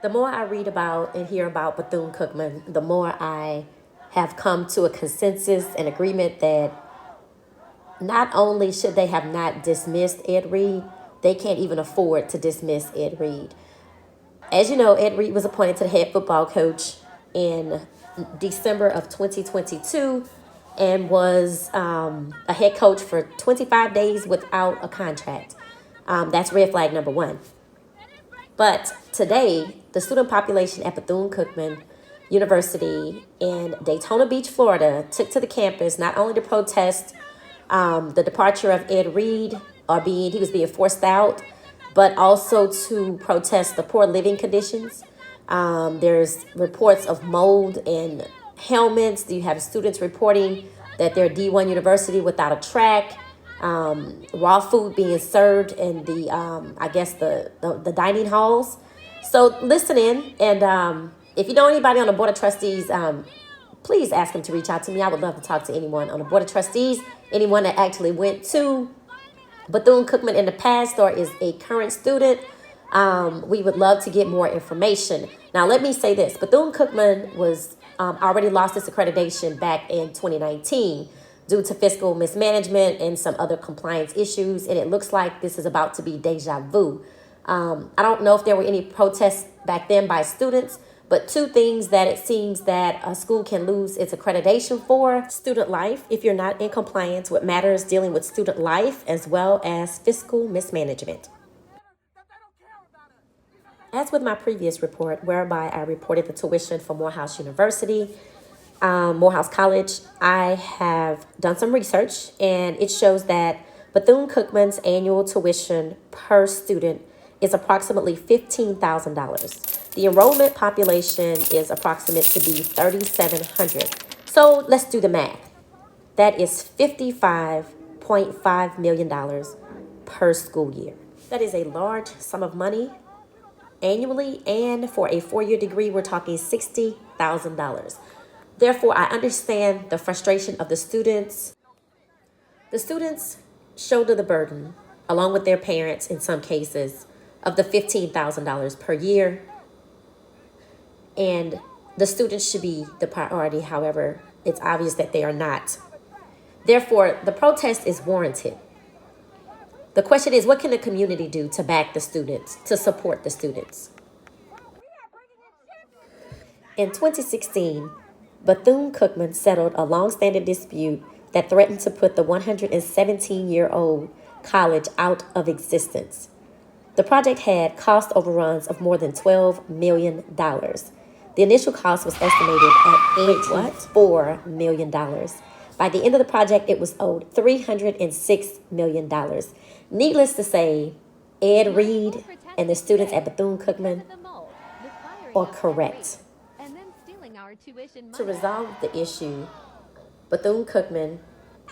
The more I read about and hear about Bethune-Cookman, the more I have come to a consensus and agreement that not only should they have not dismissed Ed Reed, they can't even afford to dismiss Ed Reed. As you know, Ed Reed was appointed to the head football coach in December of 2022 and was a head coach for 25 days without a contract. That's red flag number one. But today, the student population at Bethune-Cookman University in Daytona Beach, Florida, took to the campus not only to protest the departure of Ed Reed, he was being forced out, but also to protest the poor living conditions. There's reports of mold in helmets. You have students reporting that they're D1 university without a track. Raw food being served in the dining halls. So listen in, and if you know anybody on the board of trustees, please ask them to reach out to me. I would love to talk to anyone on the board of trustees, anyone that actually went to Bethune-Cookman in the past or is a current student. We would love to get more information. Now, let me say this. Bethune-Cookman was already lost its accreditation back in 2019 due to fiscal mismanagement and some other compliance issues, and it looks like this is about to be deja vu. I don't know if there were any protests back then by students, but two things that it seems that a school can lose its accreditation for: student life, if you're not in compliance with matters dealing with student life, as well as fiscal mismanagement. As with my previous report, whereby I reported the tuition for Morehouse University, Morehouse College, I have done some research, and it shows that Bethune-Cookman's annual tuition per student is approximately $15,000. The enrollment population is approximate to be 3,700. So let's do the math. That is $55.5 million per school year. That is a large sum of money annually, and for a four-year degree, we're talking $60,000. Therefore, I understand the frustration of the students. The students shoulder the burden, along with their parents in some cases, of the $15,000 per year. And the students should be the priority. However, it's obvious that they are not. Therefore, the protest is warranted. The question is, what can the community do to back the students, to support the students? In 2016, Bethune-Cookman settled a long-standing dispute that threatened to put the 117-year-old college out of existence. The project had cost overruns of more than $12 million. The initial cost was estimated at $4 million. By the end of the project, it was owed $306 million. Needless to say, Ed Reed and the students at Bethune-Cookman are correct. To resolve the issue, Bethune-Cookman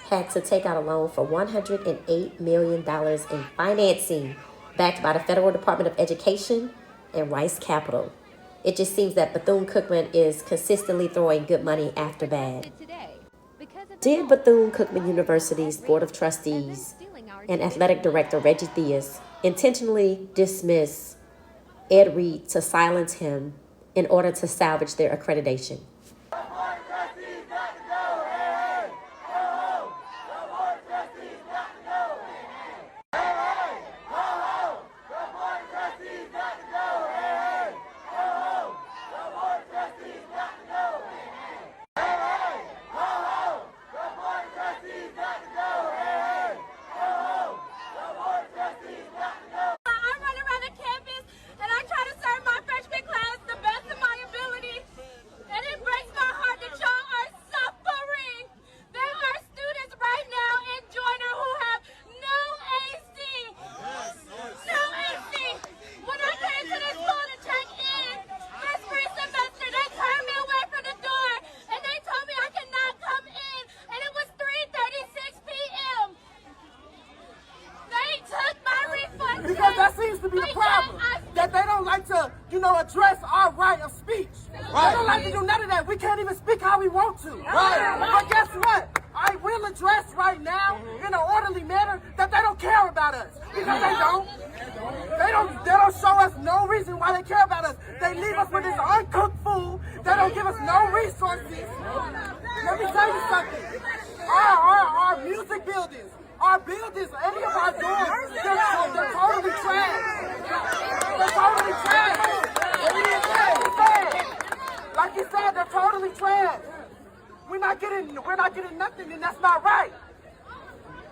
had to take out a loan for $108 million in financing backed by the Federal Department of Education and Rice Capital. It just seems that Bethune-Cookman is consistently throwing good money after bad. Did Bethune-Cookman University's Board of Trustees and Athletic Director Reggie Theus intentionally dismiss Ed Reed to silence him in order to salvage their accreditation? Because that seems to be the problem. That they don't like to, address our right of speech. Right. They don't like to do none of that. We can't even speak how we want to. Right. But guess what? I will address right now in an orderly manner that they don't care about us. Because they don't. They don't show us no reason why they care about us. They leave us with this uncooked food. They don't give us no resources. Let me tell you something. Our music buildings, our buildings, any of our doors, they're totally trash. They're totally trash. Like you said, they're totally trash. We're not getting nothing, and that's not right.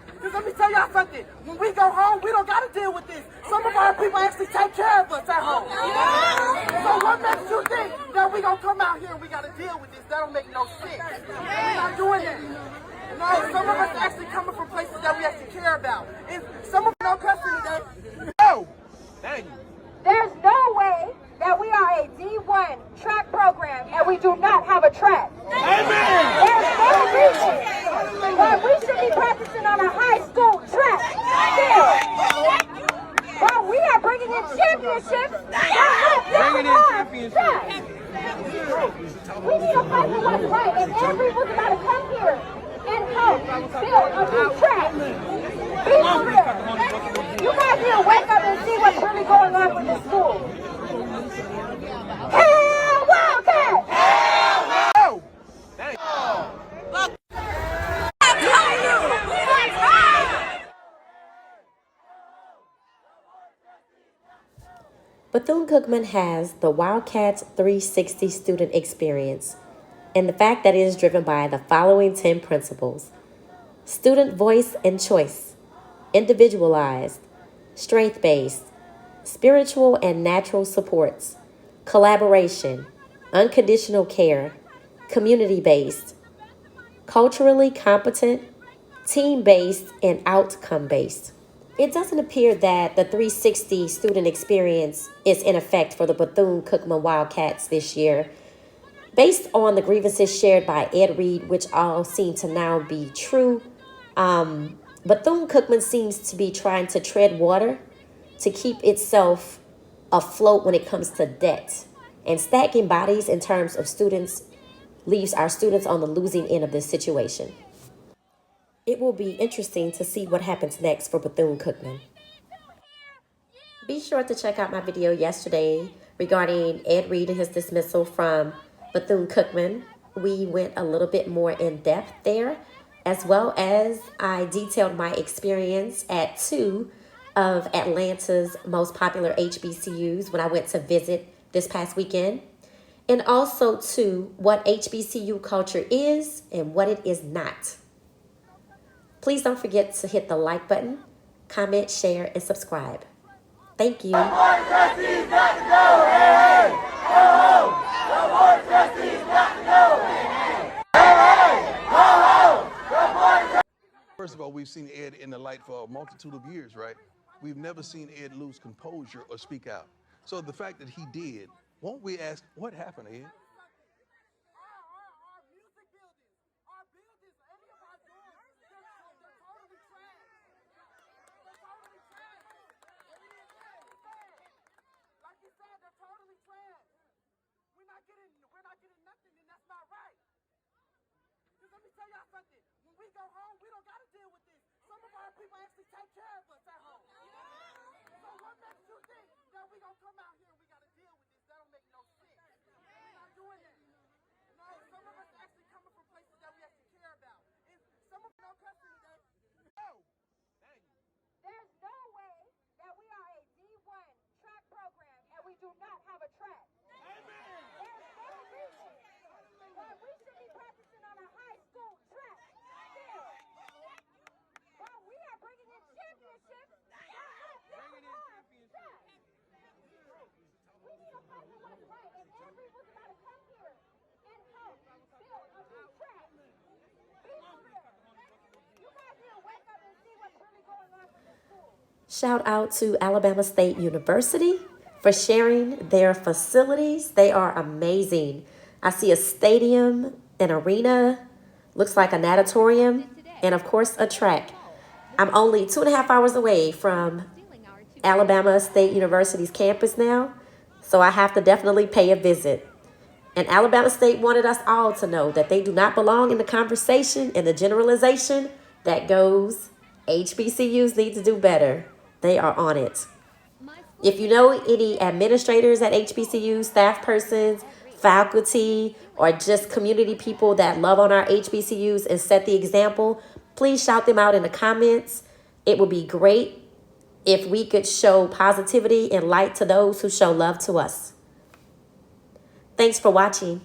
Because let me tell y'all something. When we go home, we don't got to deal with this. Some of our people actually take care of us at home. So what makes you think that we going to come out here and we got to deal with this? That don't make no sense. We're not doing that. No, some of us actually coming from places that we actually care about. And some of them don't cuss today. No! Thank you. There's no way that we are a D1 track program and we do not have a track. Amen! There's no reason that we should be practicing on a high school track still. But we are bringing in championships. Bringing in championships. We need to fight for what's right, and everyone's about to come here and help build a new track. Be for real. You guys need to wake up and see what's really going on with the school. Hell Wildcat! Hell no! Bethune-Cookman has the Wildcats 360 student experience, and the fact that it is driven by the following 10 principles: student voice and choice, individualized, strength-based, spiritual and natural supports, collaboration, unconditional care, community-based, culturally competent, team-based, and outcome-based. It doesn't appear that the 360 student experience is in effect for the Bethune-Cookman Wildcats this year. Based on the grievances shared by Ed Reed, which all seem to now be true, Bethune-Cookman seems to be trying to tread water to keep itself afloat when it comes to debt. And stacking bodies in terms of students leaves our students on the losing end of this situation. It will be interesting to see what happens next for Bethune-Cookman. Be sure to check out my video yesterday regarding Ed Reed and his dismissal from Bethune-Cookman. We went a little bit more in depth there, as well as I detailed my experience at 2 of Atlanta's most popular HBCUs when I went to visit this past weekend, and also to what HBCU culture is and what it is not. Please don't forget to hit the like button, comment, share, and subscribe. Thank you. First of all, we've seen Ed in the light for a multitude of years, right? We've never seen Ed lose composure or speak out. So the fact that he did, won't we ask, what happened, Ed? We're not getting nothing, and that's not right. Because let me tell y'all something. When we go home, we don't got to deal with this. Some of our people actually take care of us at home. So what makes you think that we going to come out here and we got to deal with this? That don't make no sense. We're not doing that. No, some of us actually coming from places that we actually care about. And some of them don't cuss today. No. There's no way that we are a D1 track program and we do not have a track. There's no reason that we should be practicing on a high school track still. But we are bringing in championships. We need to fight for what's right, and everyone's about to come here and help build a new track. Be for real. You guys need to wake up and see what's really going on with this school. Shout out to Alabama State University for sharing their facilities. They are amazing. I see a stadium, an arena, looks like a natatorium, and of course a track. I'm only 2.5 hours away from Alabama State University's campus now, so I have to definitely pay a visit. And Alabama State wanted us all to know that they do not belong in the conversation and the generalization that goes, HBCUs need to do better. They are on it. If you know any administrators at HBCU, staff persons, faculty, or just community people that love on our HBCUs and set the example, please shout them out in the comments. It would be great if we could show positivity and light to those who show love to us. Thanks for watching.